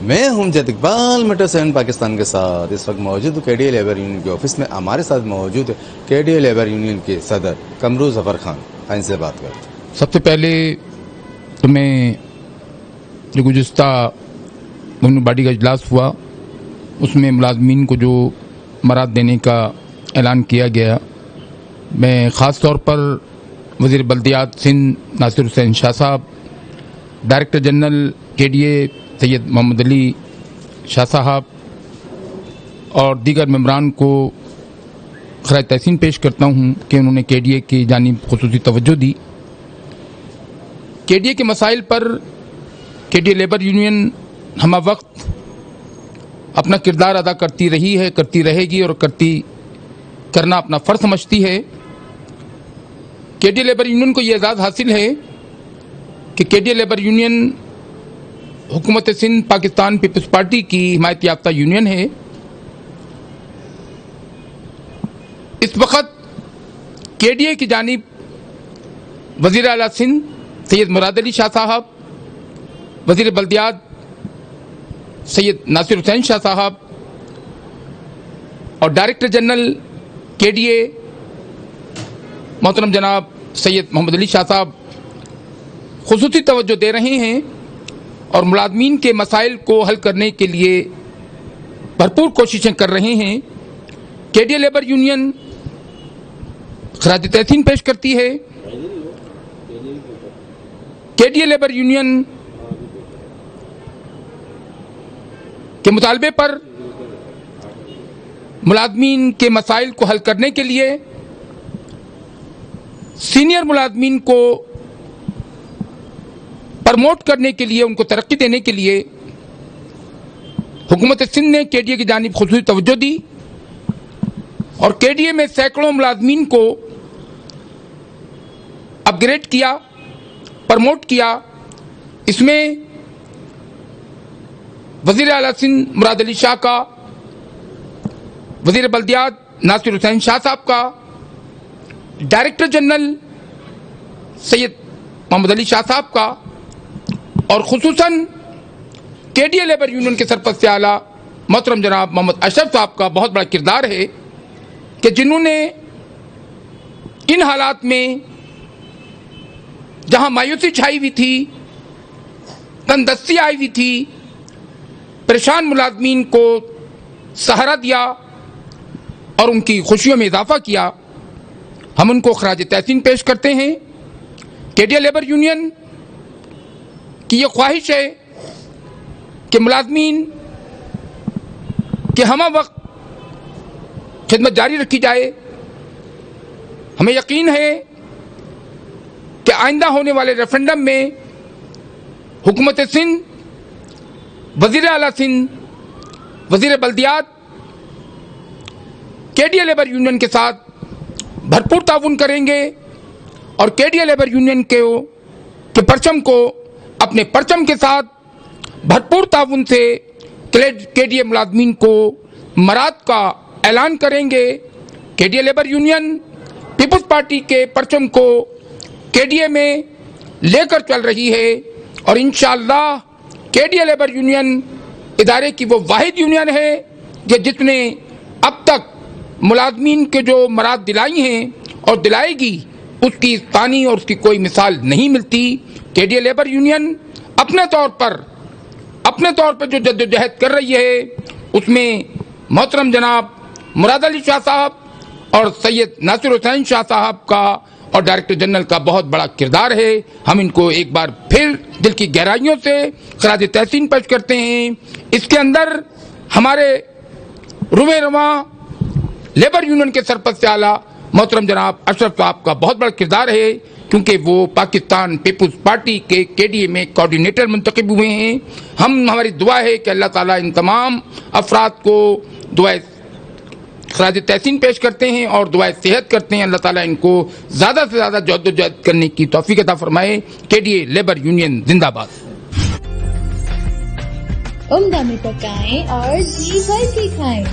میں ہوں جد اقبال میٹر 7 پاکستان کے ساتھ اس وقت موجود ہوں کے ڈی اے لیبر یونین کے آفس میں. ہمارے ساتھ موجود ہے کے ڈی اے لیبر یونین کے صدر قمرو ظفر خان. ان سے بات کرتے ہیں. سب سے پہلے تو میں جو گزشتہ گورننگ باڈی کا اجلاس ہوا اس میں ملازمین کو جو مراد دینے کا اعلان کیا گیا، میں خاص طور پر وزیر بلدیات سندھ ناصر حسین شاہ صاحب، ڈائریکٹر جنرل کے ڈی اے سید محمد علی شاہ صاحب اور دیگر ممبران کو خراج تحسین پیش کرتا ہوں کہ انہوں نے کے ڈی اے کی جانب خصوصی توجہ دی. کے ڈی اے کے مسائل پر کے ڈی اے لیبر یونین ہمہ وقت اپنا کردار ادا کرتی رہی ہے، کرتی رہے گی اور کرنا اپنا فرض سمجھتی ہے. کے ڈی اے لیبر یونین کو یہ اعزاز حاصل ہے کہ کے ڈی اے لیبر یونین حکومت سندھ پاکستان پیپلز پارٹی کی حمایت یافتہ یونین ہے. اس وقت کے ڈی اے کی جانب وزیر اعلیٰ سندھ سید مراد علی شاہ صاحب، وزیر بلدیات سید ناصر حسین شاہ صاحب اور ڈائریکٹر جنرل کے ڈی اے محترم جناب سید محمد علی شاہ صاحب خصوصی توجہ دے رہے ہیں اور ملازمین کے مسائل کو حل کرنے کے لیے بھرپور کوششیں کر رہے ہیں. کے ڈی اے لیبر یونین خراج تحسین پیش کرتی ہے. کے ڈی اے لیبر یونین کے مطالبے پر ملازمین کے مسائل کو حل کرنے کے لیے سینئر ملازمین کو پرموٹ کرنے کے لیے، ان کو ترقی دینے کے لیے حکومت سندھ نے کے ڈی اے کی جانب خصوصی توجہ دی اور کے ڈی اے میں سینکڑوں ملازمین کو اپ گریڈ کیا، پرموٹ کیا. اس میں وزیر اعلیٰ سندھ مراد علی شاہ کا، وزیر بلدیات ناصر حسین شاہ صاحب کا، ڈائریکٹر جنرل سید محمد علی شاہ صاحب کا اور خصوصاً کے ڈی اے لیبر یونین کے سرپرست اعلیٰ محترم جناب محمد اشرف صاحب کا بہت بڑا کردار ہے کہ جنہوں نے ان حالات میں جہاں مایوسی چھائی ہوئی تھی، تندرستی آئی ہوئی تھی، پریشان ملازمین کو سہارا دیا اور ان کی خوشیوں میں اضافہ کیا. ہم ان کو خراج تحسین پیش کرتے ہیں. کے ڈی اے لیبر یونین کی یہ خواہش ہے کہ ملازمین کے ہمہ وقت خدمت جاری رکھی جائے. ہمیں یقین ہے کہ آئندہ ہونے والے ریفرنڈم میں حکومت سندھ، وزیر اعلیٰ سندھ، وزیر بلدیات کے ڈی اے لیبر یونین کے ساتھ بھرپور تعاون کریں گے اور کے ڈی اے لیبر یونین کے پرچم کو اپنے پرچم کے ساتھ بھرپور تعاون سے کے ڈی اے ملازمین کو مراد کا اعلان کریں گے. K D A labour union peoples party کے پرچم کو کے ڈی اے میں لے کر چل رہی ہے اور انشاءاللہ کے ڈی اے لیبر یونین ادارے کی وہ واحد یونین ہے کہ جس نے اب تک ملازمین کے جو مراد دلائی ہیں اور دلائے گی، اس کی ثانی اور اس کی کوئی مثال نہیں ملتی. کے ڈی اے لیبر یونین اپنے طور پر جو جدوجہد کر رہی ہے اس میں محترم جناب مراد علی شاہ صاحب اور سید ناصر حسین شاہ صاحب کا اور ڈائریکٹر جنرل کا بہت بڑا کردار ہے. ہم ان کو ایک بار پھر دل کی گہرائیوں سے خراج تحسین پیش کرتے ہیں. اس کے اندر ہمارے روئے رواں لیبر یونین کے سرپرست اعلیٰ محترم جناب اشرف صاحب کا بہت بڑا کردار ہے کیونکہ وہ پاکستان پیپلز پارٹی کے ڈی اے میں کوآرڈینیٹر منتخب ہوئے ہیں. ہماری دعا ہے کہ اللہ تعالیٰ ان تمام افراد کو دعائے خراج تحسین پیش کرتے ہیں اور دعائے صحت کرتے ہیں. اللہ تعالیٰ ان کو زیادہ سے زیادہ جدوجہد کرنے کی توفیق عطا فرمائے. کے ڈی اے لیبر یونین زندہ باد. عمدہ میں پکائیں اور جی بھر کے کھائیں.